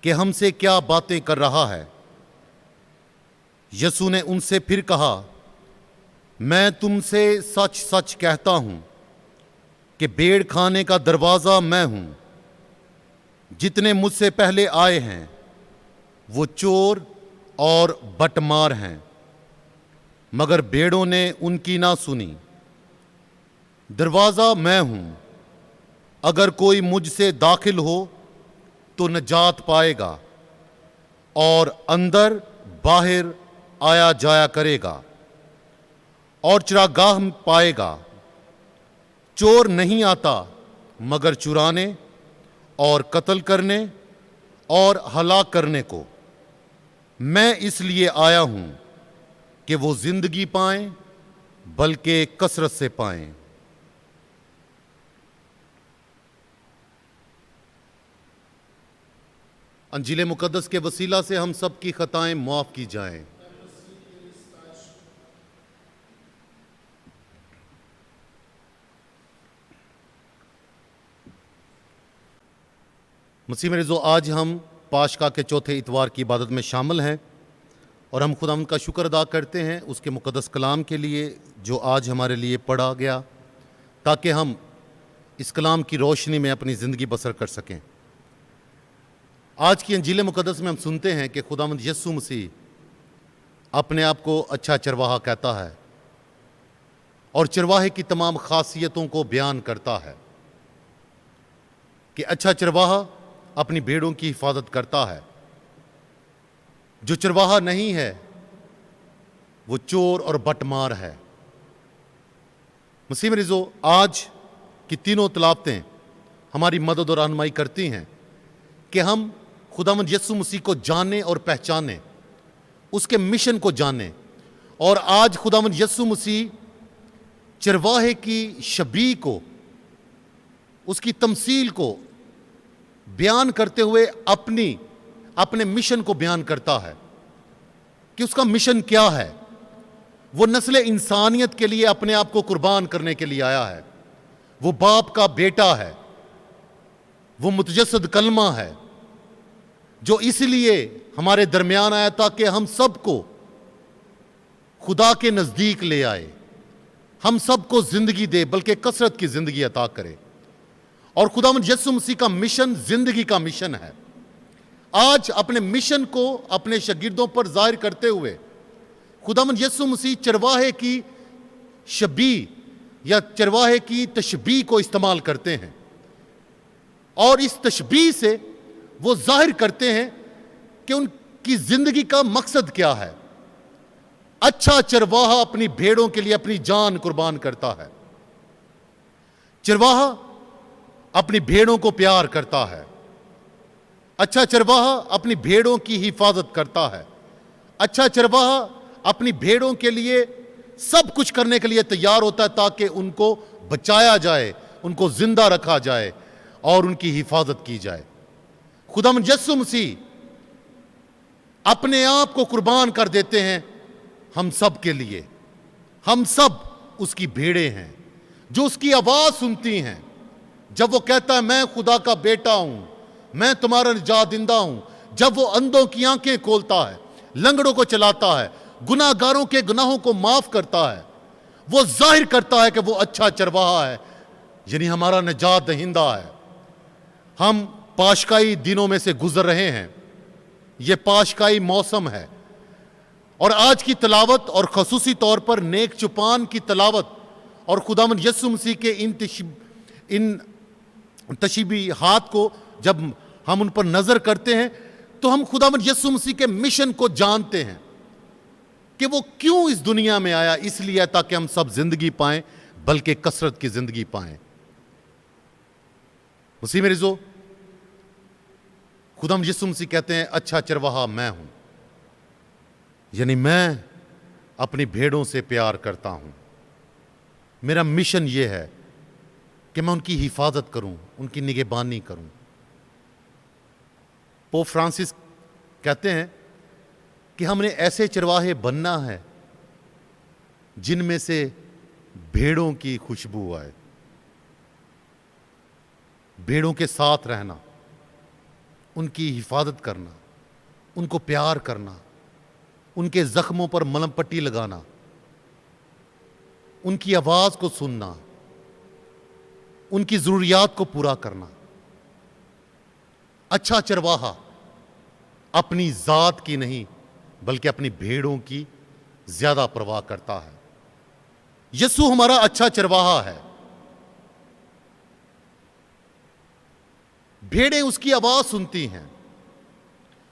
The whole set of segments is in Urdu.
کہ ہم سے کیا باتیں کر رہا ہے۔ یسوع نے ان سے پھر کہا، میں تم سے سچ سچ کہتا ہوں کہ بھیڑ کھانے کا دروازہ میں ہوں۔ جتنے مجھ سے پہلے آئے ہیں وہ چور اور بٹمار ہیں، مگر بھیڑوں نے ان کی نہ سنی۔ دروازہ میں ہوں، اگر کوئی مجھ سے داخل ہو تو نجات پائے گا اور اندر باہر آیا جایا کرے گا اور چراگاہ پائے گا۔ چور نہیں آتا مگر چرانے اور قتل کرنے اور ہلاک کرنے کو۔ میں اس لیے آیا ہوں کہ وہ زندگی پائیں بلکہ کثرت سے پائیں۔ انجیل مقدس کے وسیلہ سے ہم سب کی خطائیں معاف کی جائیں۔ مسیح میں رضو، آج ہم پاشکا کے چوتھے اتوار کی عبادت میں شامل ہیں اور ہم خدا کا شکر ادا کرتے ہیں اس کے مقدس کلام کے لیے جو آج ہمارے لیے پڑھا گیا، تاکہ ہم اس کلام کی روشنی میں اپنی زندگی بسر کر سکیں۔ آج کی انجیل مقدس میں ہم سنتے ہیں کہ خداوند یسوع مسیح اپنے آپ کو اچھا چرواہا کہتا ہے اور چرواہے کی تمام خاصیتوں کو بیان کرتا ہے کہ اچھا چرواہا اپنی بھیڑوں کی حفاظت کرتا ہے۔ جو چرواہا نہیں ہے وہ چور اور بٹمار ہے۔ مسیح رضو، آج کی تینوں تلاوتیں ہماری مدد اور رہنمائی کرتی ہیں کہ ہم خداوند یسوع مسیح کو جانیں اور پہچانیں، اس کے مشن کو جانیں۔ اور آج خداوند یسوع مسیح چرواہے کی شبیہ کو، اس کی تمثیل کو بیان کرتے ہوئے اپنے مشن کو بیان کرتا ہے کہ اس کا مشن کیا ہے۔ وہ نسل انسانیت کے لیے اپنے آپ کو قربان کرنے کے لیے آیا ہے۔ وہ باپ کا بیٹا ہے، وہ متجسد کلمہ ہے جو اس لیے ہمارے درمیان آیا تاکہ ہم سب کو خدا کے نزدیک لے آئے، ہم سب کو زندگی دے بلکہ کثرت کی زندگی عطا کرے۔ اور خداوند یسوع مسیح کا مشن زندگی کا مشن ہے۔ آج اپنے مشن کو اپنے شاگردوں پر ظاہر کرتے ہوئے خداوند یسوع مسیح چرواہے کی شبیہ یا چرواہے کی تشبیہ کو استعمال کرتے ہیں، اور اس تشبیہ سے وہ ظاہر کرتے ہیں کہ ان کی زندگی کا مقصد کیا ہے۔ اچھا چرواہا اپنی بھیڑوں کے لیے اپنی جان قربان کرتا ہے۔ چرواہا اپنی بھیڑوں کو پیار کرتا ہے۔ اچھا چرواہا اپنی بھیڑوں کی حفاظت کرتا ہے۔ اچھا چرواہا اپنی بھیڑوں کے لیے سب کچھ کرنے کے لیے تیار ہوتا ہے تاکہ ان کو بچایا جائے، ان کو زندہ رکھا جائے اور ان کی حفاظت کی جائے۔ خداوند یسوع مسیح اپنے آپ کو قربان کر دیتے ہیں ہم سب کے لیے۔ ہم سب اس کی بھیڑیں ہیں جو اس کی آواز سنتی ہیں جب وہ کہتا ہے میں خدا کا بیٹا ہوں، میں تمہارا نجات دہندہ ہوں۔ جب وہ اندھوں کی آنکھیں کھولتا ہے، لنگڑوں کو چلاتا ہے، گناہ گاروں کے گناہوں کو معاف کرتا ہے، وہ ظاہر کرتا ہے کہ وہ اچھا چرواہا ہے، یعنی ہمارا نجات دہندہ ہے۔ ہم پاشکائی دنوں میں سے گزر رہے ہیں، یہ پاشکائی موسم ہے، اور آج کی تلاوت اور خصوصی طور پر نیک چپان کی تلاوت اور خداوند یسوع مسیح کے ان تشبیہات کو جب ہم ان پر نظر کرتے ہیں تو ہم خداوند یسوع مسیح کے مشن کو جانتے ہیں کہ وہ کیوں اس دنیا میں آیا۔ اس لیے تاکہ ہم سب زندگی پائیں بلکہ کثرت کی زندگی پائیں۔ مسیح میں رضو، خداوند یسوع مسیح کہتے ہیں اچھا چرواہا میں ہوں، یعنی میں اپنی بھیڑوں سے پیار کرتا ہوں۔ میرا مشن یہ ہے کہ میں ان کی حفاظت کروں، ان کی نگہبانی کروں۔ پوپ فرانسس کہتے ہیں کہ ہم نے ایسے چرواہے بننا ہے جن میں سے بھیڑوں کی خوشبو آئے، بھیڑوں کے ساتھ رہنا، ان کی حفاظت کرنا، ان کو پیار کرنا، ان کے زخموں پر ملہم پٹی لگانا، ان کی آواز کو سننا، ان کی ضروریات کو پورا کرنا۔ اچھا چرواہا اپنی ذات کی نہیں بلکہ اپنی بھیڑوں کی زیادہ پرواہ کرتا ہے۔ یسوع ہمارا اچھا چرواہا ہے۔ بھیڑیں اس کی آواز سنتی ہیں،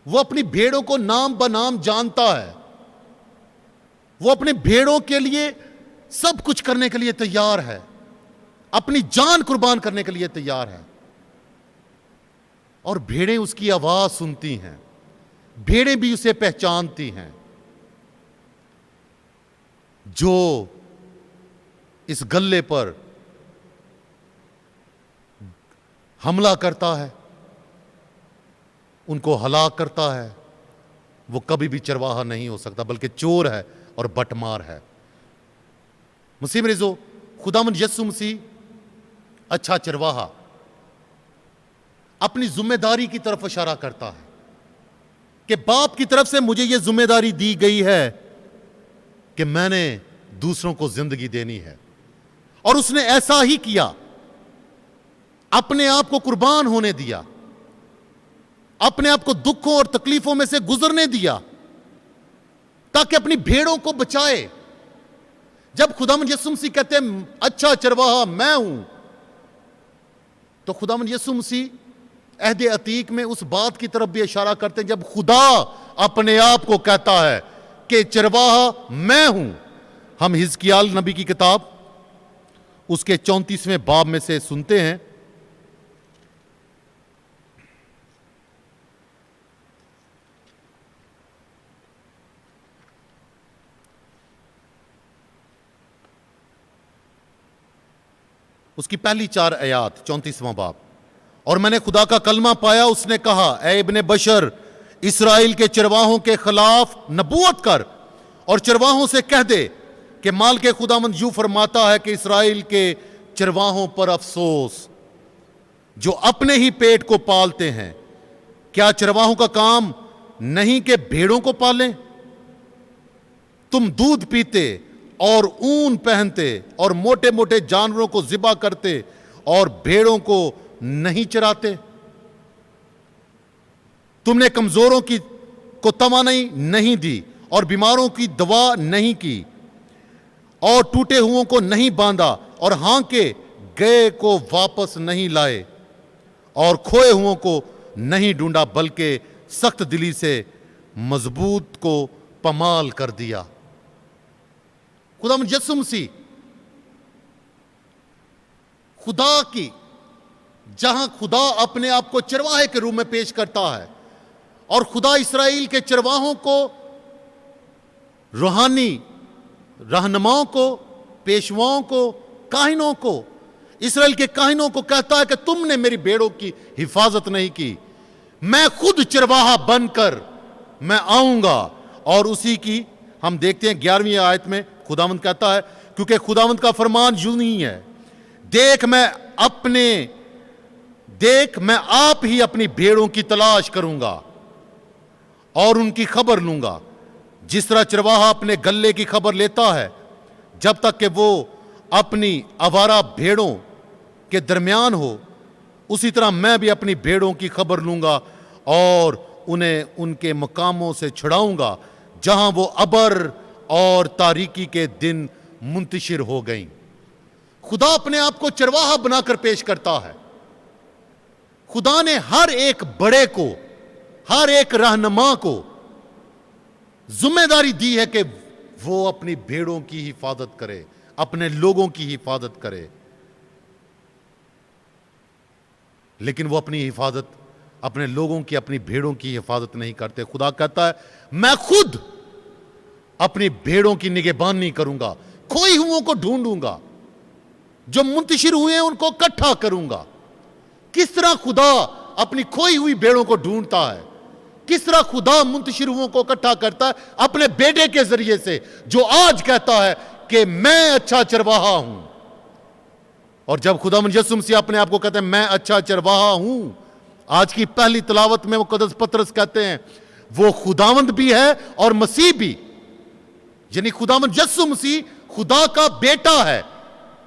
وہ اپنی بھیڑوں کو نام بنام جانتا ہے، وہ اپنے بھیڑوں کے لیے سب کچھ کرنے کے لیے تیار ہے، اپنی جان قربان کرنے کے لیے تیار ہے، اور بھیڑیں اس کی آواز سنتی ہیں، بھیڑیں بھی اسے پہچانتی ہیں۔ جو اس گلے پر حملہ کرتا ہے، ان کو ہلاک کرتا ہے، وہ کبھی بھی چرواہا نہیں ہو سکتا بلکہ چور ہے اور بٹمار ہے۔ مسیح مرزو، خداوند یسوع مسیح اچھا چرواہا اپنی ذمہ داری کی طرف اشارہ کرتا ہے کہ باپ کی طرف سے مجھے یہ ذمہ داری دی گئی ہے کہ میں نے دوسروں کو زندگی دینی ہے، اور اس نے ایسا ہی کیا، اپنے آپ کو قربان ہونے دیا، اپنے آپ کو دکھوں اور تکلیفوں میں سے گزرنے دیا تاکہ اپنی بھیڑوں کو بچائے۔ جب خداوند یسوع مسیح کہتے ہیں اچھا چرواہا میں ہوں، تو خداوند یسوع مسیح عہد عتیق میں اس بات کی طرف بھی اشارہ کرتے ہیں جب خدا اپنے آپ کو کہتا ہے کہ چرواہا میں ہوں۔ ہم حزقیال نبی کی کتاب اس کے 34ویں باب میں سے سنتے ہیں، اس کی پہلی 4 آیات، 34واں باب۔ اور میں نے خدا کا کلمہ پایا، اس نے کہا اے ابن بشر، اسرائیل کے چرواہوں کے خلاف نبوت کر اور چرواہوں سے کہہ دے کہ مالک خداوند یوں فرماتا ہے کہ اسرائیل کے چرواہوں پر افسوس جو اپنے ہی پیٹ کو پالتے ہیں۔ کیا چرواہوں کا کام نہیں کہ بھیڑوں کو پالیں؟ تم دودھ پیتے اور اون پہنتے اور موٹے موٹے جانوروں کو ذبح کرتے اور بھیڑوں کو نہیں چراتے۔ تم نے کمزوروں کو توانائی نہیں دی اور بیماروں کی دوا نہیں کی اور ٹوٹے ہوئوں کو نہیں باندھا اور ہانکے گئے کو واپس نہیں لائے اور کھوئے ہوئوں کو نہیں ڈھونڈا بلکہ سخت دلی سے مضبوط کو پامال کر دیا۔ خداوند یسوع مسیح خدا کی، جہاں خدا اپنے آپ کو چرواہے کے روپ میں پیش کرتا ہے اور خدا اسرائیل کے چرواہوں کو، روحانی رہنماؤں کو، پیشواؤں کو، کاہنوں کو، اسرائیل کے کاہنوں کو کہتا ہے کہ تم نے میری بھیڑوں کی حفاظت نہیں کی، میں خود چرواہا بن کر میں آؤں گا۔ اور اسی کی ہم دیکھتے ہیں 11ویں آیت میں خداوند کہتا ہے، کیونکہ خداوند کا فرمان یوں نہیں ہے، دیکھ میں آپ ہی اپنی بھیڑوں کی تلاش کروں گا اور ان کی خبر لوں گا، جس طرح چرواہا اپنے گلے کی خبر لیتا ہے جب تک کہ وہ اپنی آوارہ بھیڑوں کے درمیان ہو، اسی طرح میں بھی اپنی بھیڑوں کی خبر لوں گا اور انہیں ان کے مقاموں سے چھڑاؤں گا جہاں وہ ابر اور تاریکی کے دن منتشر ہو گئیں۔ خدا اپنے آپ کو چرواہا بنا کر پیش کرتا ہے۔ خدا نے ہر ایک بڑے کو، ہر ایک رہنما کو ذمہ داری دی ہے کہ وہ اپنی بھیڑوں کی حفاظت کرے، اپنے لوگوں کی حفاظت کرے، لیکن وہ اپنی حفاظت، اپنے لوگوں کی، اپنی بھیڑوں کی حفاظت نہیں کرتے۔ خدا کہتا ہے میں خود اپنی بھیڑوں کی نگہبانی کروں گا، کھوئی ہوئوں کو ڈھونڈوں گا، جو منتشر ہوئے ہیں ان کو اکٹھا کروں گا۔ کس طرح خدا اپنی کھوئی ہوئی بھیڑوں کو ڈھونڈتا ہے، کس طرح خدا منتشر ہوئوں کو اکٹھا کرتا ہے؟ اپنے بیٹے کے ذریعے سے، جو آج کہتا ہے کہ میں اچھا چرواہا ہوں۔ اور جب خداوند یسوع مسیح اپنے آپ کو کہتے ہیں میں اچھا چرواہا ہوں، آج کی پہلی تلاوت میں مقدس پطرس کہتے ہیں وہ خداوند بھی ہے اور مسیح بھی، یعنی خداوند یسوع مسیح خدا کا بیٹا ہے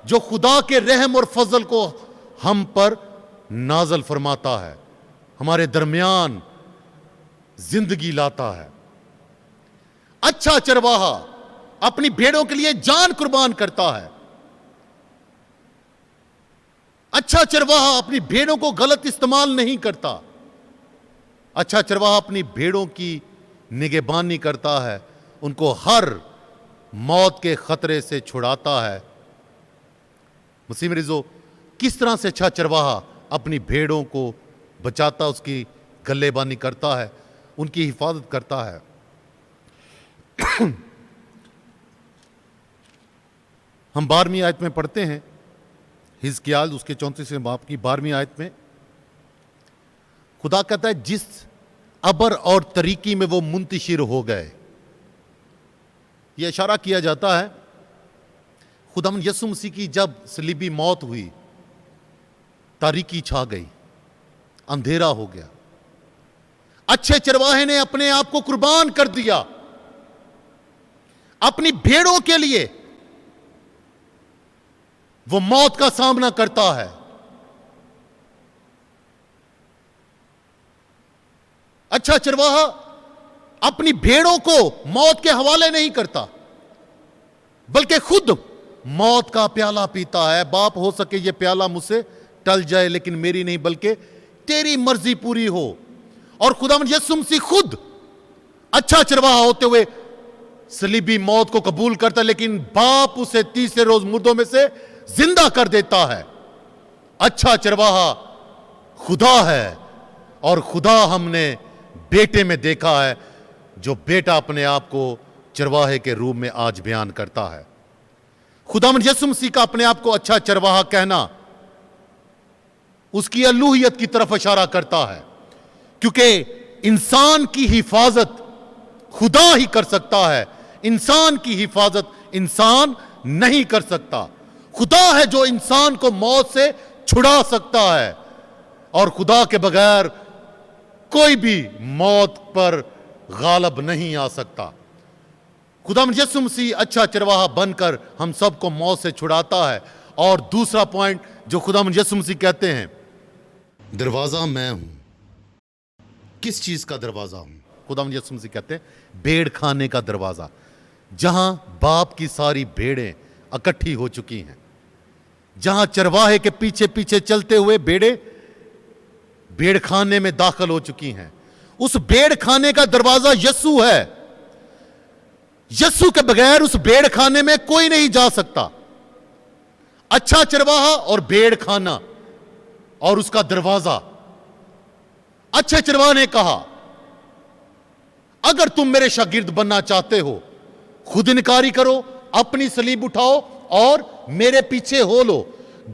جو خدا کے رحم اور فضل کو ہم پر نازل فرماتا ہے، ہمارے درمیان زندگی لاتا ہے۔ اچھا چرواہا اپنی بھیڑوں کے لیے جان قربان کرتا ہے۔ اچھا چرواہا اپنی بھیڑوں کو غلط استعمال نہیں کرتا۔ اچھا چرواہا اپنی بھیڑوں کی نگہبانی کرتا ہے، ان کو ہر موت کے خطرے سے چھڑاتا ہے۔ مسیح مریضو، کس طرح سے اچھا چرواہا اپنی بھیڑوں کو بچاتا، اس کی گلے بانی کرتا ہے، ان کی حفاظت کرتا ہے۔ ہم 12ویں آیت میں پڑھتے ہیں، حزقیال اس کے 34ویں باب کی 12ویں آیت میں خدا کہتا ہے جس عبر اور طریقی میں وہ منتشر ہو گئے، یہ اشارہ کیا جاتا ہے خداوند یسوع مسیح کی جب صلیبی موت ہوئی، تاریکی چھا گئی، اندھیرا ہو گیا، اچھے چرواہے نے اپنے آپ کو قربان کر دیا اپنی بھیڑوں کے لیے، وہ موت کا سامنا کرتا ہے۔ اچھا چرواہا اپنی بھیڑوں کو موت کے حوالے نہیں کرتا، بلکہ خود موت کا پیالہ پیتا ہے۔ باپ ہو سکے یہ پیالہ مجھ سے ٹل جائے، لیکن میری نہیں بلکہ تیری مرضی پوری ہو۔ اور خداوند یسوع مسیح خود اچھا چرواہا ہوتے ہوئے صلیبی موت کو قبول کرتا ہے، لیکن باپ اسے تیسرے روز مردوں میں سے زندہ کر دیتا ہے۔ اچھا چرواہا خدا ہے، اور خدا ہم نے بیٹے میں دیکھا ہے، جو بیٹا اپنے آپ کو چرواہے کے روپ میں آج بیان کرتا ہے۔ خداوند یسوع مسیح کا اپنے آپ کو اچھا چرواہا کہنا اس کی الوہیت کی طرف اشارہ کرتا ہے، کیونکہ انسان کی حفاظت خدا ہی کر سکتا ہے، انسان کی حفاظت انسان نہیں کر سکتا۔ خدا ہے جو انسان کو موت سے چھڑا سکتا ہے، اور خدا کے بغیر کوئی بھی موت پر غالب نہیں آ سکتا۔ خداوند یسوع مسیح اچھا چرواہا بن کر ہم سب کو موت سے چھڑاتا ہے۔ اور دوسرا پوائنٹ جو خداوند یسوع مسیح کہتے ہیں، دروازہ میں ہوں۔ کس چیز کا دروازہ ہوں؟ خداوند یسوع مسیح کہتے ہیں بھیڑ کھانے کا دروازہ، جہاں باپ کی ساری بھیڑیں اکٹھی ہو چکی ہیں، جہاں چرواہے کے پیچھے پیچھے چلتے ہوئے بھیڑیں بھیڑ کھانے میں داخل ہو چکی ہیں۔ اس بھیڑ کھانے کا دروازہ یسوع ہے۔ یسوع کے بغیر اس بھیڑ کھانے میں کوئی نہیں جا سکتا۔ اچھا چرواہا اور بھیڑ کھانا اور اس کا دروازہ۔ اچھے چرواہے نے کہا اگر تم میرے شاگرد بننا چاہتے ہو، خود انکاری کرو، اپنی صلیب اٹھاؤ اور میرے پیچھے ہو لو۔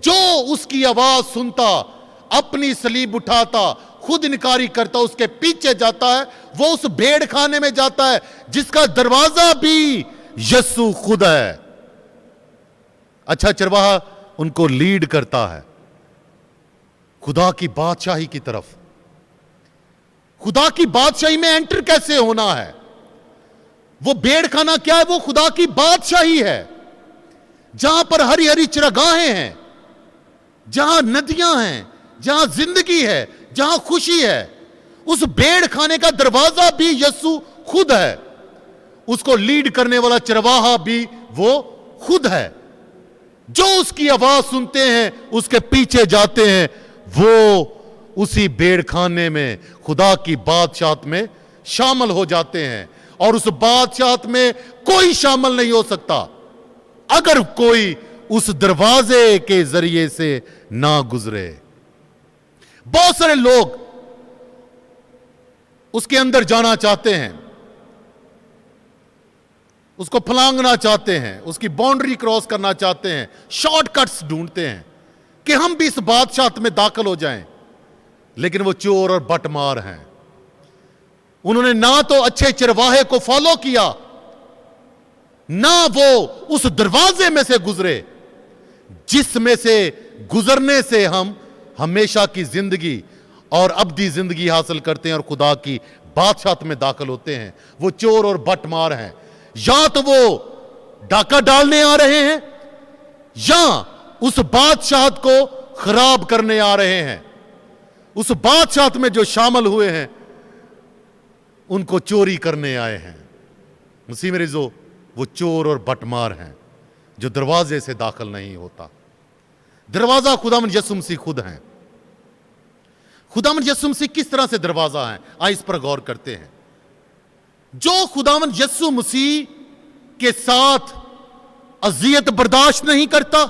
جو اس کی آواز سنتا، اپنی صلیب اٹھاتا، خود انکاری کرتا، اس کے پیچھے جاتا ہے، وہ اس بھیڑ کھانے میں جاتا ہے جس کا دروازہ بھی یسوع خود ہے۔ اچھا چرواہا ان کو لیڈ کرتا ہے خدا کی بادشاہی کی طرف۔ خدا کی بادشاہی میں انٹر کیسے ہونا ہے؟ وہ بھیڑ کھانا کیا ہے؟ وہ خدا کی بادشاہی ہے، جہاں پر ہری ہری چراگاہیں ہیں، جہاں ندیاں ہیں، جہاں زندگی ہے، جہاں خوشی ہے۔ اس بھیڑ کھانے کا دروازہ بھی یسوع خود ہے، اس کو لیڈ کرنے والا چرواہا بھی وہ خود ہے۔ جو اس کی آواز سنتے ہیں، اس کے پیچھے جاتے ہیں، وہ اسی بھیڑ کھانے میں خدا کی بادشاہت میں شامل ہو جاتے ہیں، اور اس بادشاہت میں کوئی شامل نہیں ہو سکتا اگر کوئی اس دروازے کے ذریعے سے نہ گزرے۔ بہت سارے لوگ اس کے اندر جانا چاہتے ہیں، اس کو پھلانگنا چاہتے ہیں، اس کی باؤنڈری کراس کرنا چاہتے ہیں، شارٹ کٹس ڈھونڈتے ہیں کہ ہم بھی اس بادشاہت میں داخل ہو جائیں، لیکن وہ چور اور بٹ مار ہیں۔ انہوں نے نہ تو اچھے چرواہے کو فالو کیا، نہ وہ اس دروازے میں سے گزرے جس میں سے گزرنے سے ہم ہمیشہ کی زندگی اور ابدی زندگی حاصل کرتے ہیں اور خدا کی بادشاہت میں داخل ہوتے ہیں، وہ چور اور بٹ مار ہیں، یا تو وہ ڈاکہ ڈالنے آ رہے ہیں یا اس بادشاہت کو خراب کرنے آ رہے ہیں۔ اس بادشاہت میں جو شامل ہوئے ہیں ان کو چوری کرنے آئے ہیں۔ مسیح میں عزیزو، وہ چور اور بٹ مار ہیں جو دروازے سے داخل نہیں ہوتا۔ دروازہ خداوند یسوع مسیح خود ہیں۔ خداوند یسوع مسیح کس طرح سے دروازہ ہیں؟ آئے اس پر غور کرتے ہیں۔ جو خداوند یسوع مسیح کے ساتھ اذیت برداشت نہیں کرتا،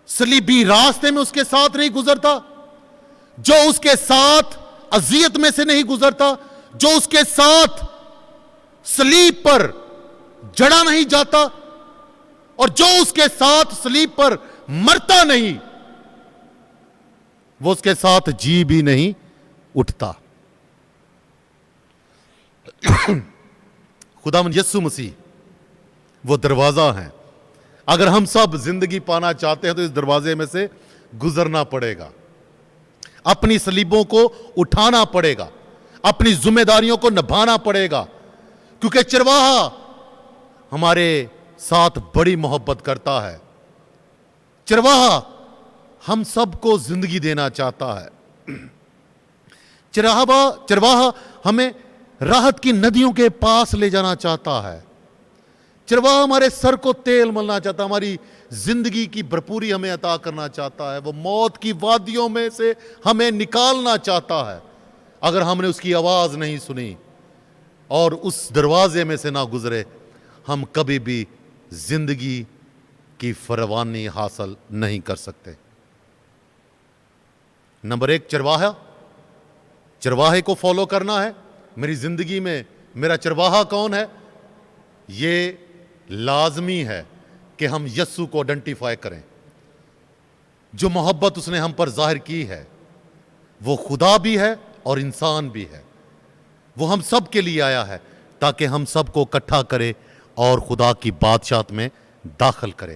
صلیبی راستے میں اس کے ساتھ نہیں گزرتا، جو اس کے ساتھ اذیت میں سے نہیں گزرتا، جو اس کے ساتھ صلیب پر جڑا نہیں جاتا، اور جو اس کے ساتھ صلیب پر مرتا نہیں، وہ اس کے ساتھ جی بھی نہیں اٹھتا۔ خداوند یسوع مسیح وہ دروازہ ہیں۔ اگر ہم سب زندگی پانا چاہتے ہیں تو اس دروازے میں سے گزرنا پڑے گا، اپنی صلیبوں کو اٹھانا پڑے گا، اپنی ذمہ داریوں کو نبھانا پڑے گا، کیونکہ چرواہا ہمارے ساتھ بڑی محبت کرتا ہے۔ چرواہا ہم سب کو زندگی دینا چاہتا ہے۔ چرواہا ہمیں راحت کی ندیوں کے پاس لے جانا چاہتا ہے۔ چرواہا ہمارے سر کو تیل ملنا چاہتا ہے، ہماری زندگی کی بھرپوری ہمیں عطا کرنا چاہتا ہے، وہ موت کی وادیوں میں سے ہمیں نکالنا چاہتا ہے۔ اگر ہم نے اس کی آواز نہیں سنی اور اس دروازے میں سے نہ گزرے، ہم کبھی بھی زندگی کی فراوانی حاصل نہیں کر سکتے۔ نمبر 1، چرواہے کو فالو کرنا ہے۔ میری زندگی میں میرا چرواہا کون ہے؟ یہ لازمی ہے کہ ہم یسوع کو آئیڈینٹیفائی کریں۔ جو محبت اس نے ہم پر ظاہر کی ہے، وہ خدا بھی ہے اور انسان بھی ہے۔ وہ ہم سب کے لیے آیا ہے تاکہ ہم سب کو اکٹھا کرے اور خدا کی بادشاہت میں داخل کرے۔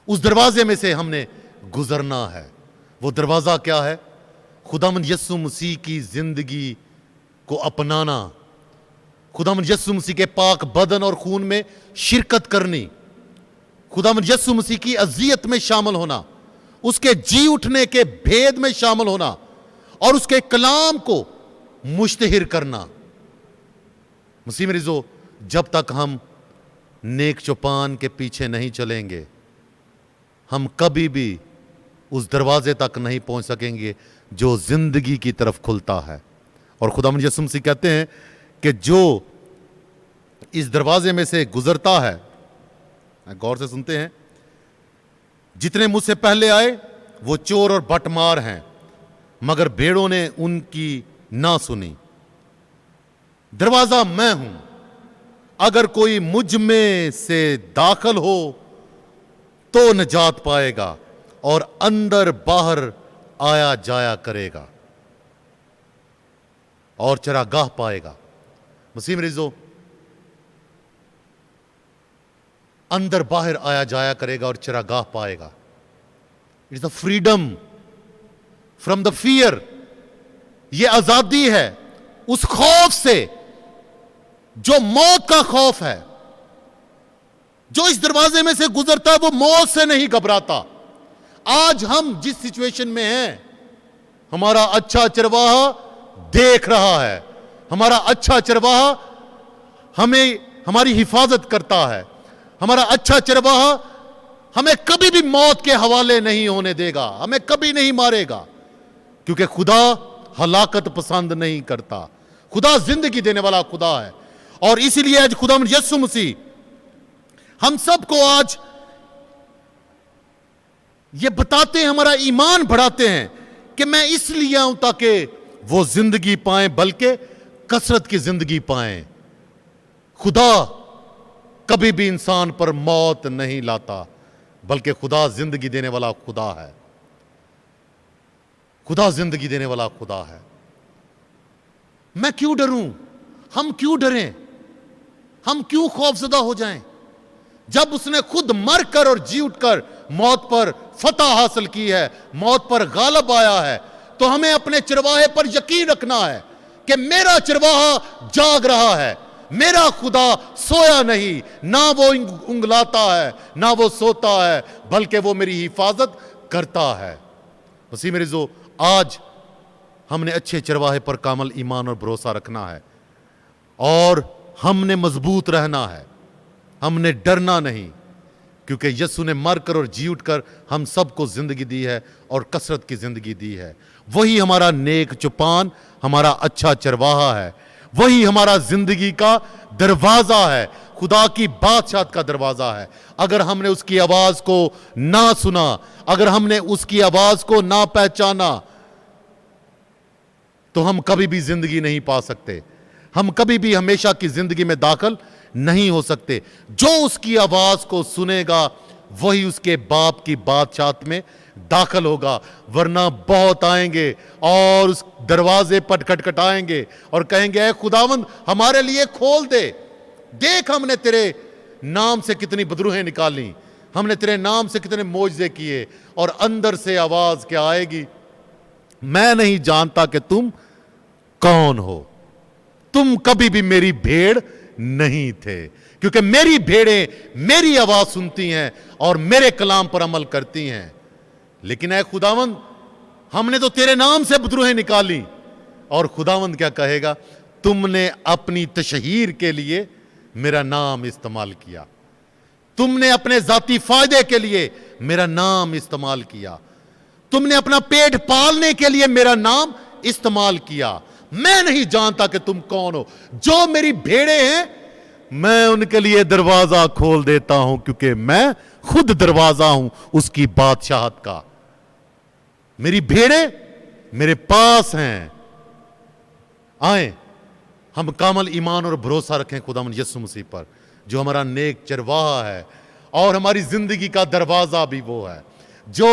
اس دروازے میں سے ہم نے گزرنا ہے۔ وہ دروازہ کیا ہے؟ خداوند یسوع مسیح کی زندگی کو اپنانا، خداوند یسوع مسیح کے پاک بدن اور خون میں شرکت کرنی، خداوند یسوع مسیح کی اذیت میں شامل ہونا، اس کے جی اٹھنے کے بھید میں شامل ہونا اور اس کے کلام کو مشتہر کرنا۔ مسیح میں عزیزو، جب تک ہم نیک چوپان کے پیچھے نہیں چلیں گے، ہم کبھی بھی اس دروازے تک نہیں پہنچ سکیں گے جو زندگی کی طرف کھلتا ہے۔ اور خداوند یسوع مسیح کہتے ہیں کہ جو اس دروازے میں سے گزرتا ہے، غور سے سنتے ہیں، جتنے مجھ سے پہلے آئے وہ چور اور بٹ مار ہیں، مگر بھیڑوں نے ان کی نہ سنی۔ دروازہ میں ہوں، اگر کوئی مجھ میں سے داخل ہو تو نجات پائے گا اور اندر باہر آیا جایا کرے گا اور چراگاہ پائے گا۔ مسیح میں عزیزو، اندر باہر آیا جایا کرے گا اور چراگاہ پائے گا۔ It's the freedom from the fear. یہ آزادی ہے اس خوف سے جو موت کا خوف ہے۔ جو اس دروازے میں سے گزرتا وہ موت سے نہیں گھبراتا۔ آج ہم جس سچویشن میں ہیں، ہمارا اچھا چرواہا دیکھ رہا ہے، ہمارا اچھا چرواہا ہمیں ہماری حفاظت کرتا ہے، ہمارا اچھا چرواہا ہمیں کبھی بھی موت کے حوالے نہیں ہونے دے گا، ہمیں کبھی نہیں مارے گا، کیونکہ خدا ہلاکت پسند نہیں کرتا۔ خدا زندگی دینے والا خدا ہے، اور اسی لیے آج خداوند یسوع مسیح ہم سب کو آج یہ بتاتے ہیں، ہمارا ایمان بڑھاتے ہیں کہ میں اس لیے آؤں تاکہ وہ زندگی پائیں، بلکہ کثرت کی زندگی پائیں۔ خدا کبھی بھی انسان پر موت نہیں لاتا، بلکہ خدا زندگی دینے والا خدا ہے۔ خدا زندگی دینے والا خدا ہے۔ میں کیوں ڈروں؟ ہم کیوں ڈریں؟ ہم کیوں خوف زدہ ہو جائیں؟ جب اس نے خود مر کر اور جی اٹھ کر موت پر فتح حاصل کی ہے, موت پر غالب آیا ہے, تو ہمیں اپنے چرواہے پر یقین رکھنا ہے کہ میرا چرواہا جاگ رہا ہے, میرا خدا سویا نہیں, نہ وہ انگلاتا ہے نہ وہ سوتا ہے, بلکہ وہ میری حفاظت کرتا ہے. مسیح میرے عزیزو, آج ہم نے اچھے چرواہے پر کامل ایمان اور بھروسہ رکھنا ہے, اور ہم نے مضبوط رہنا ہے, ہم نے ڈرنا نہیں, کیونکہ یسوع نے مر کر اور جی اٹھ کر ہم سب کو زندگی دی ہے اور کثرت کی زندگی دی ہے. وہی ہمارا نیک چوپان, ہمارا اچھا چرواہا ہے, وہی ہمارا زندگی کا دروازہ ہے, خدا کی بادشاہت کا دروازہ ہے. اگر ہم نے اس کی آواز کو نہ سنا, اگر ہم نے اس کی آواز کو نہ پہچانا, تو ہم کبھی بھی زندگی نہیں پا سکتے, ہم کبھی بھی ہمیشہ کی زندگی میں داخل نہیں ہو سکتے. جو اس کی آواز کو سنے گا وہی اس کے باپ کی بادشاہت میں داخل ہوگا, ورنہ بہت آئیں گے اور اس دروازے پر کھٹکھٹائیں گے اور کہیں گے, اے خداوند ہمارے لیے کھول دے, دیکھ ہم نے تیرے نام سے کتنی بدروہیں نکالی, ہم نے تیرے نام سے کتنے معجزے کیے. اور اندر سے آواز کیا آئے گی, میں نہیں جانتا کہ تم کون ہو, تم کبھی بھی میری بھیڑ نہیں تھے, کیونکہ میری بھیڑیں میری آواز سنتی ہیں اور میرے کلام پر عمل کرتی ہیں. لیکن اے خداوند ہم نے تو تیرے نام سے بدروہیں نکالی. اور خداوند کیا کہے گا, تم نے اپنی تشہیر کے لیے میرا نام استعمال کیا, تم نے اپنے ذاتی فائدے کے لیے میرا نام استعمال کیا, تم نے اپنا پیٹ پالنے کے لیے میرا نام استعمال کیا. میں نہیں جانتا کہ تم کون ہو. جو میری بھیڑیں ہیں میں ان کے لیے دروازہ کھول دیتا ہوں, کیونکہ میں خود دروازہ ہوں اس کی بادشاہت کا. میری بھیڑیں میرے پاس ہیں. آئیں ہم کامل ایمان اور بھروسہ رکھیں خداوند یسوع مسیح پر, جو ہمارا نیک چرواہا ہے, اور ہماری زندگی کا دروازہ بھی وہ ہے. جو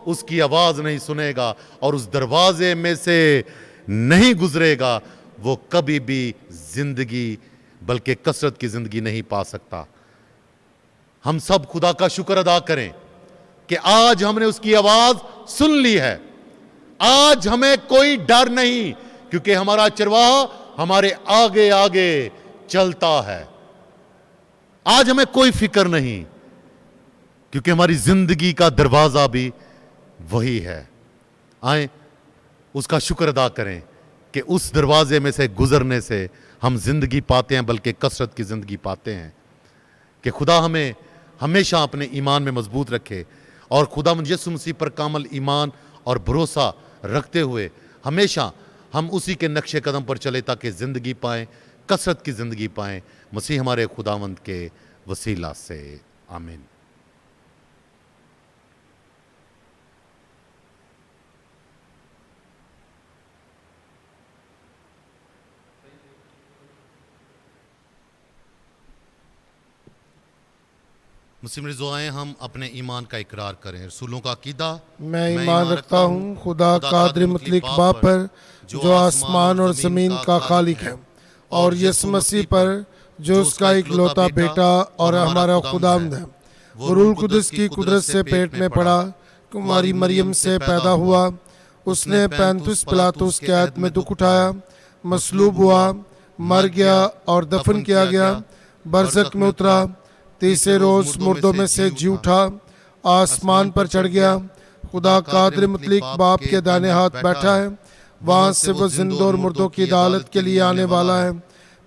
اس کی آواز نہیں سنے گا اور اس دروازے میں سے نہیں گزرے گا, وہ کبھی بھی زندگی بلکہ کثرت کی زندگی نہیں پا سکتا. ہم سب خدا کا شکر ادا کریں کہ آج ہم نے اس کی آواز سن لی ہے. آج ہمیں کوئی ڈر نہیں, کیونکہ ہمارا چرواہا ہمارے آگے آگے چلتا ہے. آج ہمیں کوئی فکر نہیں, کیونکہ ہماری زندگی کا دروازہ بھی وہی ہے. آئیں اس کا شکر ادا کریں کہ اس دروازے میں سے گزرنے سے ہم زندگی پاتے ہیں, بلکہ کثرت کی زندگی پاتے ہیں. کہ خدا ہمیں ہمیشہ اپنے ایمان میں مضبوط رکھے, اور خداوند یسوع مسیح پر کامل ایمان اور بھروسہ رکھتے ہوئے ہمیشہ ہم اسی کے نقش قدم پر چلے, تاکہ زندگی پائیں, کثرت کی زندگی پائیں. مسیح ہمارے خداوند کے وسیلہ سے, آمین. مسیح میرے آئیں ہم اپنے ایمان کا اقرار کریں. رسولوں کا عقیدہ, میں ایمان رکھتا ہوں خدا قادر مطلق باپ پر, جو آسمان اور زمین کا خالق ہے, اور یسوع مسیح پر جو اس کا اکلوتا بیٹا اور ہمارا خداوند ہے. وہ روح القدس کی قدرت سے پیٹ میں پڑا, کماری مریم سے پیدا ہوا. اس نے پینتوس پلاطس کے عہد میں دکھ اٹھایا, مصلوب ہوا, مر گیا اور دفن کیا گیا, برزخ میں اترا, تیسرے روز مردوں میں سے جی اٹھا, آسمان پر چڑھ گیا, خدا قادر مطلق باپ کے دائیں ہاتھ بیٹھا ہے, وہاں سے وہ زندوں اور مردوں کی عدالت کے لیے آنے والا ہے.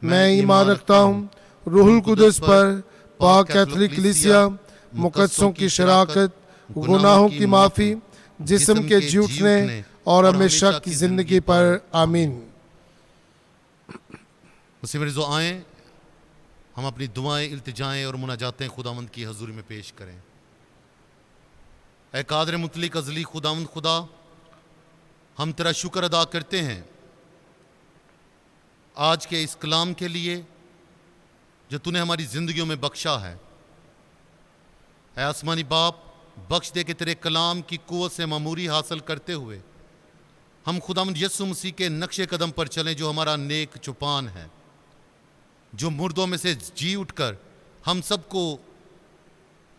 میں ایمان رکھتا ہوں روح القدس پر, پاک کیتھولک کلیسیا, مقدسوں کی شراکت, گناہوں کی معافی, جسم کے جی اٹھنے اور ہمیشہ کی زندگی پر, آمین. مسیح میرے آئیں ہم اپنی دعائیں, التجائیں اور مناجاتیں خداوند کی حضوری میں پیش کریں. اے قادر مطلق ازلی خداوند خدا, ہم تیرا شکر ادا کرتے ہیں آج کے اس کلام کے لیے جو تو نے ہماری زندگیوں میں بخشا ہے. اے آسمانی باپ, بخش دے کہ تیرے کلام کی قوت سے معموری حاصل کرتے ہوئے ہم خداوند یسوع مسیح کے نقش قدم پر چلیں, جو ہمارا نیک چوپان ہے, جو مردوں میں سے جی اٹھ کر ہم سب کو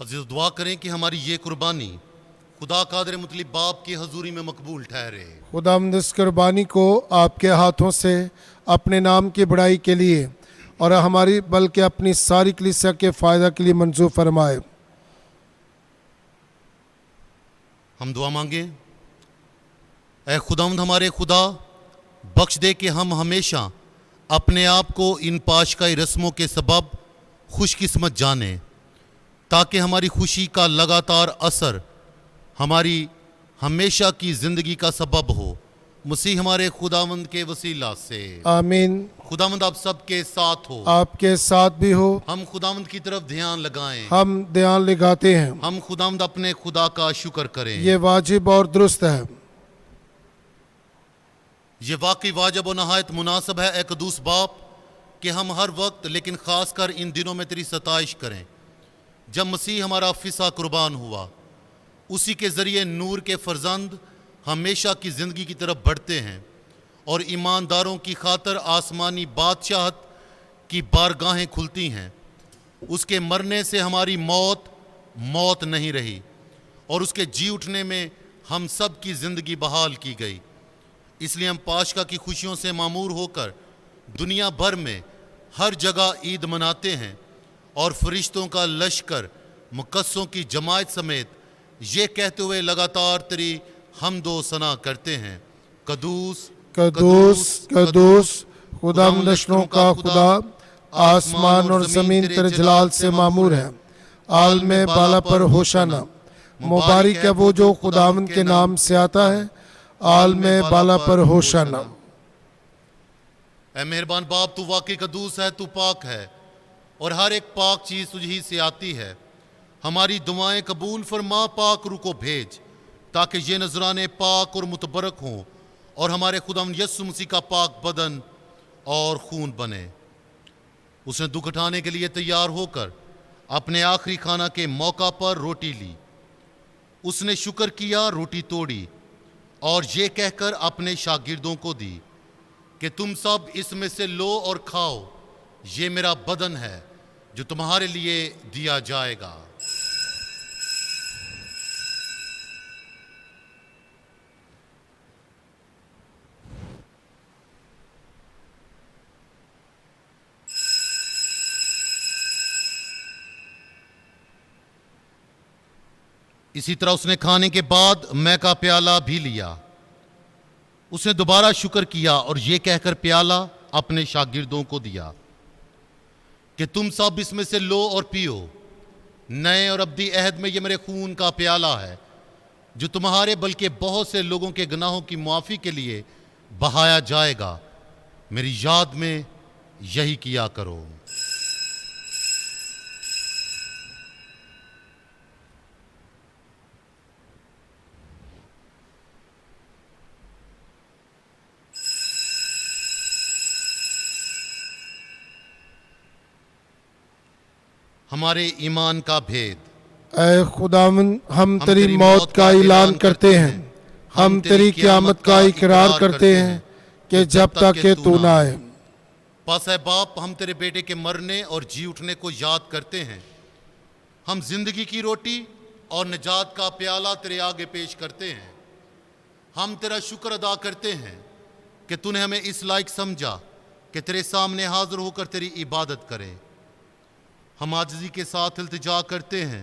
عزیز دعا کریں کہ ہماری یہ قربانی خدا قادر مطلب باپ کی حضوری میں مقبول ٹھہرے۔ خداوند اس قربانی کو آپ کے ہاتھوں سے اپنے نام کی بڑائی کے لیے اور ہماری بلکہ اپنی ساری کلیسیا کے فائدہ کے لیے منظور فرمائے۔ ہم دعا مانگیں۔ اے خداوند ہمارے خدا، بخش دے کہ ہم ہمیشہ اپنے آپ کو ان پاشکائی رسموں کے سبب خوش قسمت جانیں، تاکہ ہماری خوشی کا لگاتار اثر ہماری ہمیشہ کی زندگی کا سبب ہو، مسیح ہمارے خداوند کے وسیلہ سے آمین۔ خداوند آپ سب کے ساتھ ہو۔ آپ کے ساتھ بھی ہو۔ ہم خداوند کی طرف دھیان لگائیں، ہم دھیان لگاتے ہیں، ہم خداوند اپنے خدا کا شکر کریں۔ یہ واجب اور درست ہے۔ یہ واقعی واجب و نہایت مناسب ہے اے قدوس باپ کہ ہم ہر وقت لیکن خاص کر ان دنوں میں تیری ستائش کریں، جب مسیح ہمارا فصح قربان ہوا۔ اسی کے ذریعے نور کے فرزند ہمیشہ کی زندگی کی طرف بڑھتے ہیں اور ایمانداروں کی خاطر آسمانی بادشاہت کی بارگاہیں کھلتی ہیں۔ اس کے مرنے سے ہماری موت نہیں رہی اور اس کے جی اٹھنے میں ہم سب کی زندگی بحال کی گئی۔ اس لیے ہم پاشکا کی خوشیوں سے معمور ہو کر دنیا بھر میں ہر جگہ عید مناتے ہیں اور فرشتوں کا لشکر مقدسوں کی جماعت سمیت یہ کہتے ہوئے لگاتار تیری حمد و ثنا کرتے ہیں، قدوس قدوس قدوس خدا لشکروں کا خدا، آسمان اور زمین تیرے جلال سے معمور ہے۔ عالم بالا پر ہوشانہ، مبارک ہے وہ جو خداوند کے نام سے آتا ہے، عالم بالا پر ہوشانہ۔ اے مہربان باپ، تو واقعی قدوس ہے، تو پاک ہے اور ہر ایک پاک چیز تجھ ہی سے آتی ہے۔ ہماری دعائیں قبول فرما، پاک روح کو بھیج تاکہ یہ نذرانے پاک اور متبرک ہوں اور ہمارے خداوند یسوع مسیح کا پاک بدن اور خون بنے۔ اس نے دکھ اٹھانے کے لیے تیار ہو کر اپنے آخری کھانا کے موقع پر روٹی لی، اس نے شکر کیا، روٹی توڑی اور یہ کہہ کر اپنے شاگردوں کو دی کہ تم سب اس میں سے لو اور کھاؤ، یہ میرا بدن ہے جو تمہارے لیے دیا جائے گا۔ اسی طرح اس نے کھانے کے بعد مے کا پیالہ بھی لیا، اس نے دوبارہ شکر کیا اور یہ کہہ کر پیالہ اپنے شاگردوں کو دیا کہ تم سب اس میں سے لو اور پیو، نئے اور ابدی عہد میں یہ میرے خون کا پیالہ ہے جو تمہارے بلکہ بہت سے لوگوں کے گناہوں کی معافی کے لیے بہایا جائے گا، میری یاد میں یہی کیا کرو۔ ہمارے ایمان کا بھید۔ اے خداوند، ہم تیری موت کا اعلان کرتے ہیں، ہم تیری قیامت کا اقرار کرتے ہیں کہ جب تک کہ تو نہ آئے۔ پس اے باپ، ہم تیرے بیٹے کے مرنے اور جی اٹھنے کو یاد کرتے ہیں، ہم زندگی کی روٹی اور نجات کا پیالہ تیرے آگے پیش کرتے ہیں۔ ہم تیرا شکر ادا کرتے ہیں کہ تو نے ہمیں اس لائق سمجھا کہ تیرے سامنے حاضر ہو کر تیری عبادت کریں۔ ہم عاجزی کے ساتھ التجا کرتے ہیں،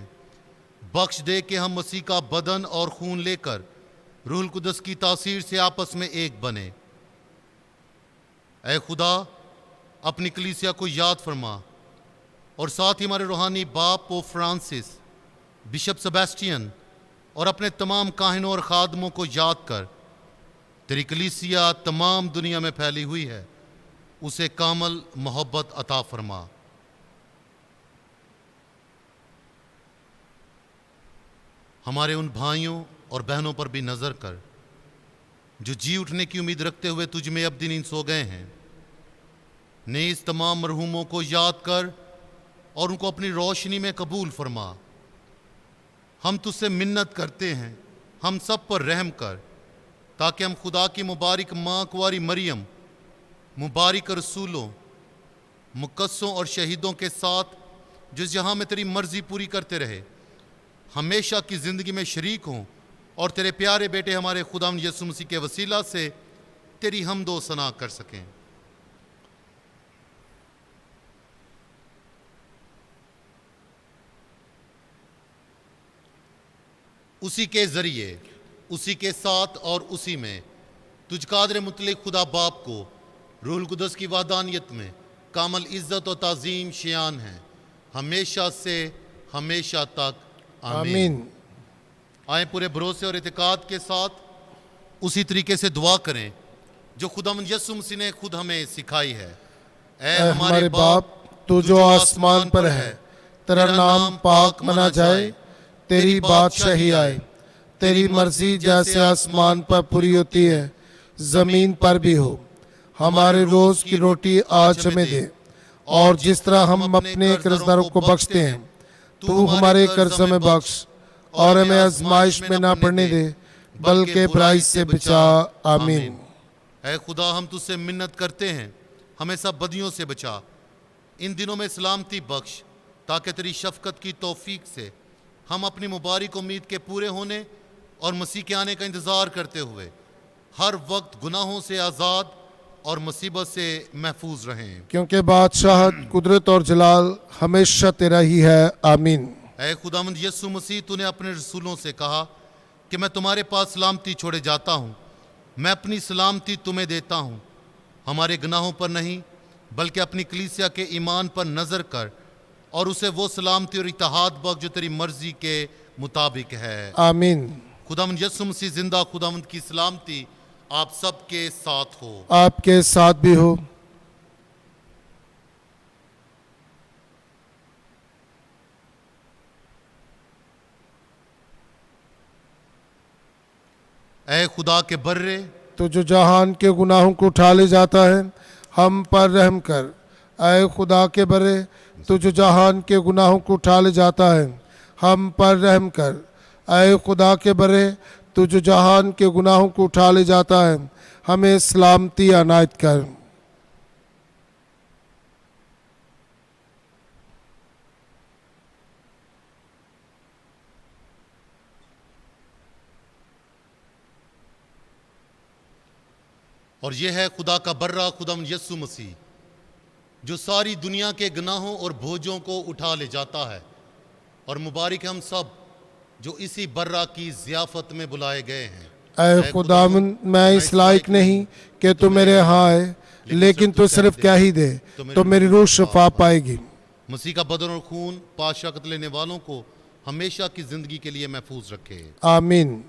بخش دے کہ ہم مسیح کا بدن اور خون لے کر روح القدس کی تاثیر سے آپس میں ایک بنے۔ اے خدا، اپنی کلیسیا کو یاد فرما اور ساتھ ہی ہمارے روحانی باپ پوپ فرانسس، بشپ سیباسٹین اور اپنے تمام کاہنوں اور خادموں کو یاد کر۔ تیری کلیسیا تمام دنیا میں پھیلی ہوئی ہے، اسے کامل محبت عطا فرما۔ ہمارے ان بھائیوں اور بہنوں پر بھی نظر کر جو جی اٹھنے کی امید رکھتے ہوئے تجھ میں ابدی نیند سو گئے ہیں۔ نیز تمام مرحوموں کو یاد کر اور ان کو اپنی روشنی میں قبول فرما۔ ہم تجھ سے منت کرتے ہیں، ہم سب پر رحم کر تاکہ ہم خدا کی مبارک ماں کنواری مریم، مبارک رسولوں، مقدسوں اور شہیدوں کے ساتھ جس جہاں میں تیری مرضی پوری کرتے رہے، ہمیشہ کی زندگی میں شریک ہوں اور تیرے پیارے بیٹے ہمارے خداوند یسوع مسیح کے وسیلہ سے تیری حمد و ثنا کر سکیں۔ اسی کے ذریعے، اسی کے ساتھ اور اسی میں تجھ قادر مطلق خدا باپ کو روح القدس کی وحدانیت میں کامل عزت و تعظیم شیان ہے، ہمیشہ سے ہمیشہ تک آمین۔ آئیں پورے بھروسے اور اعتقاد کے ساتھ اسی طریقے سے دعا کریں جو خداوند یسوع مسیح نے خود ہمیں سکھائی ہے۔ اے ہمارے باپ، تو جو آسمان پر ہے، تیرا نام پاک منا جائے، تیری بادشاہی آئے، تیری مرضی جیسے آسمان پر پوری ہوتی ہے زمین پر بھی ہو۔ ہمارے روز کی روٹی آج ہمیں دے، اور جس طرح ہم اپنے قرض داروں کو بخشتے ہیں تو ہمارے قرض ہمیں بخش، اور ہمیں آزمائش میں نہ پڑنے دے بلکہ برائی سے بچا۔ آمین۔ اے خدا، ہم تجھ سے منت کرتے ہیں، ہمیں سب بدیوں سے بچا، ان دنوں میں سلامتی بخش، تاکہ تیری شفقت کی توفیق سے ہم اپنی مبارک امید کے پورے ہونے اور مسیح کے آنے کا انتظار کرتے ہوئے ہر وقت گناہوں سے آزاد اور مصیبت سے محفوظ رہیں۔ کیونکہ بادشاہت، قدرت اور جلال ہمیشہ تیرا ہی ہے۔ آمین۔ اے خداوند یسوع مسیح، تو نے اپنے رسولوں سے کہا کہ میں تمہارے پاس سلامتی چھوڑے جاتا ہوں، میں اپنی سلامتی تمہیں دیتا ہوں، ہمارے گناہوں پر نہیں بلکہ اپنی کلیسیا کے ایمان پر نظر کر اور اسے وہ سلامتی اور اتحاد بخش جو تیری مرضی کے مطابق ہے۔ آمین۔ خداوند یسوع مسیح زندہ خداوند کی سلامتی آپ سب کے ساتھ ہو۔ آپ کے ساتھ بھی ہو۔ اے خدا کے برے، تو جو جہان کے گناہوں کو اٹھا لے جاتا ہے، ہم پر رحم کر۔ اے خدا کے برے، تو جو جہان کے گناہوں کو اٹھا لے جاتا ہے، ہم پر رحم کر۔ اے خدا کے برے، تو جو جہان کے گناہوں کو اٹھا لے جاتا ہے، ہمیں سلامتی عنایت کر۔ اور یہ ہے خدا کا برہ خداوند یسوع مسیح جو ساری دنیا کے گناہوں اور بوجھوں کو اٹھا لے جاتا ہے، اور مبارک ہم سب جو اسی برہ کی ضیافت میں بلائے گئے ہیں۔ اے خداوند، میں اس لائق نہیں کہ تو میرے ہاں آئے، لیکن تو صرف کہہ ہی دے تو میری روح شفا پائے گی۔ مسیح کا بدن اور خون پاک شرکت لینے والوں کو ہمیشہ کی زندگی کے لیے محفوظ رکھے۔ آمین۔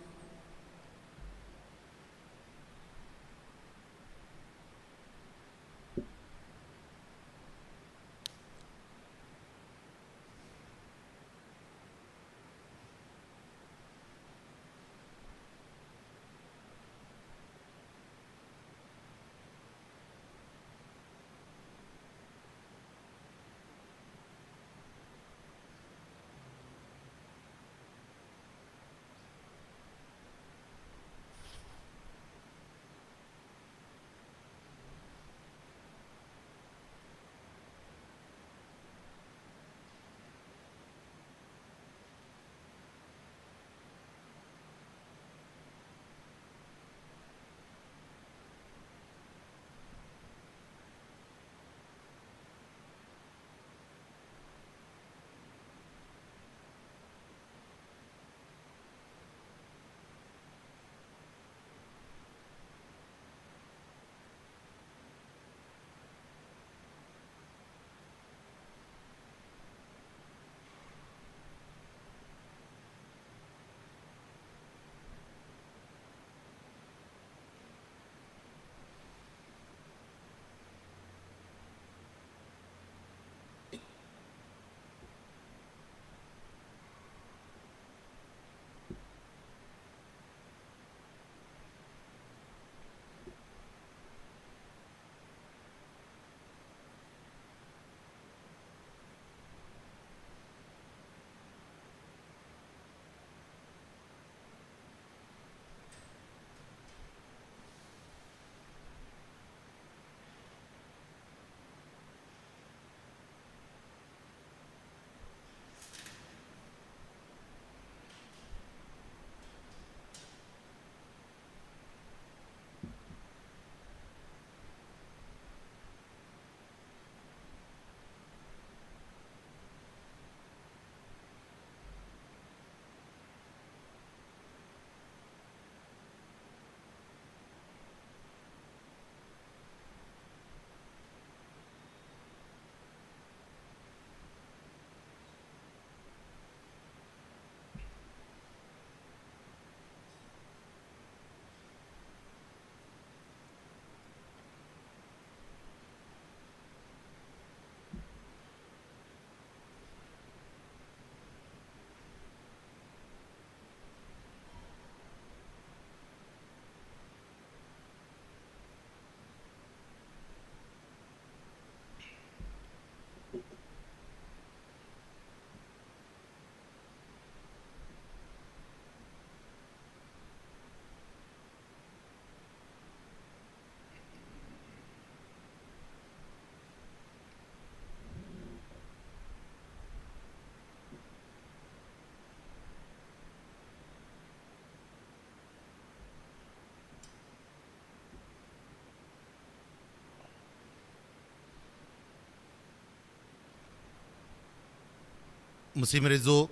مسیح میں رضو،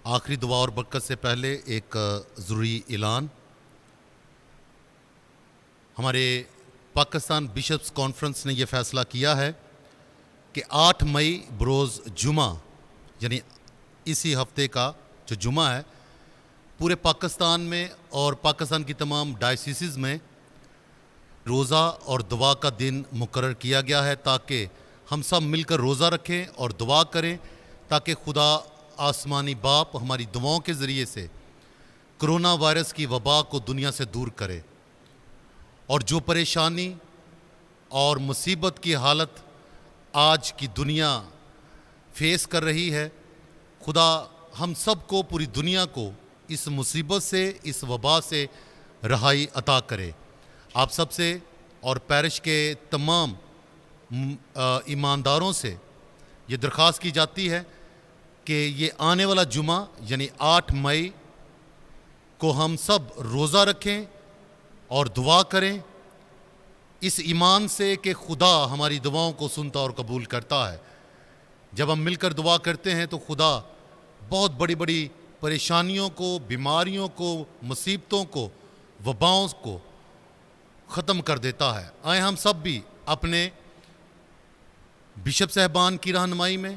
آخری دعا اور برکت سے پہلے ایک ضروری اعلان۔ ہمارے پاکستان بشپس کانفرنس نے یہ فیصلہ کیا ہے کہ 8 مئی بروز جمعہ، یعنی اسی ہفتے کا جو جمعہ ہے، پورے پاکستان میں اور پاکستان کی تمام ڈائسیسز میں روزہ اور دعا کا دن مقرر کیا گیا ہے، تاکہ ہم سب مل کر روزہ رکھیں اور دعا کریں، تاکہ خدا آسمانی باپ ہماری دعاؤں کے ذریعے سے کرونا وائرس کی وبا کو دنیا سے دور کرے، اور جو پریشانی اور مصیبت کی حالت آج کی دنیا فیس کر رہی ہے، خدا ہم سب کو، پوری دنیا کو اس مصیبت سے، اس وبا سے رہائی عطا کرے۔ آپ سب سے اور پیرش کے تمام ایمانداروں سے یہ درخواست کی جاتی ہے کہ یہ آنے والا جمعہ یعنی 8 مئی کو ہم سب روزہ رکھیں اور دعا کریں، اس ایمان سے کہ خدا ہماری دعاؤں کو سنتا اور قبول کرتا ہے۔ جب ہم مل کر دعا کرتے ہیں تو خدا بہت بڑی بڑی پریشانیوں کو، بیماریوں کو، مصیبتوں کو، وباؤں کو ختم کر دیتا ہے۔ آئیں ہم سب بھی اپنے بشپ صاحبان کی رہنمائی میں،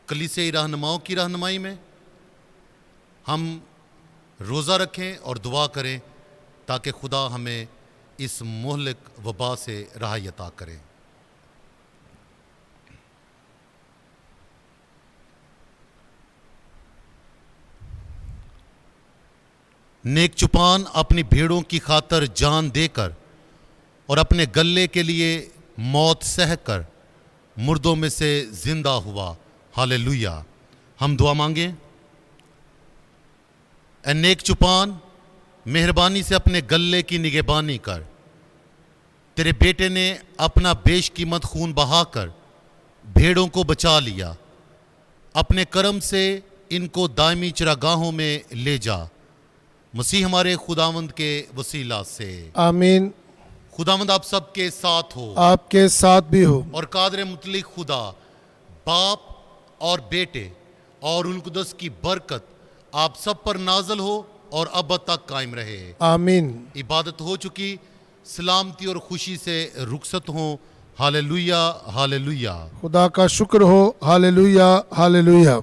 کلیسیائی رہنماؤں کی رہنمائی میں ہم روزہ رکھیں اور دعا کریں، تاکہ خدا ہمیں اس مہلک وبا سے رہائی عطا کرے۔ نیک چپان اپنی بھیڑوں کی خاطر جان دے کر اور اپنے گلے کے لیے موت سہ کر مردوں میں سے زندہ ہوا۔ ہالےلویا۔ ہم دعا مانگیں۔ اے نیک چپان، مہربانی سے اپنے گلے کی نگہبانی کر۔ تیرے بیٹے نے اپنا بیش قیمت خون بہا کر بھیڑوں کو بچا لیا، اپنے کرم سے ان کو دائمی چراگاہوں میں لے جا، مسیح ہمارے خداوند کے وسیلہ سے۔ آمین۔ خداوند آپ سب کے ساتھ ہو آپ کے ساتھ بھی ہو۔ اور قادر مطلق خدا باپ اور بیٹے اور روح القدس کی برکت آپ سب پر نازل ہو اور اب تک قائم رہے۔ آمین۔ عبادت ہو چکی، سلامتی اور خوشی سے رخصت ہوں۔ ہالےلویا، ہالےلویا۔ خدا کا شکر ہو۔ ہالےلویا، ہالےلویا۔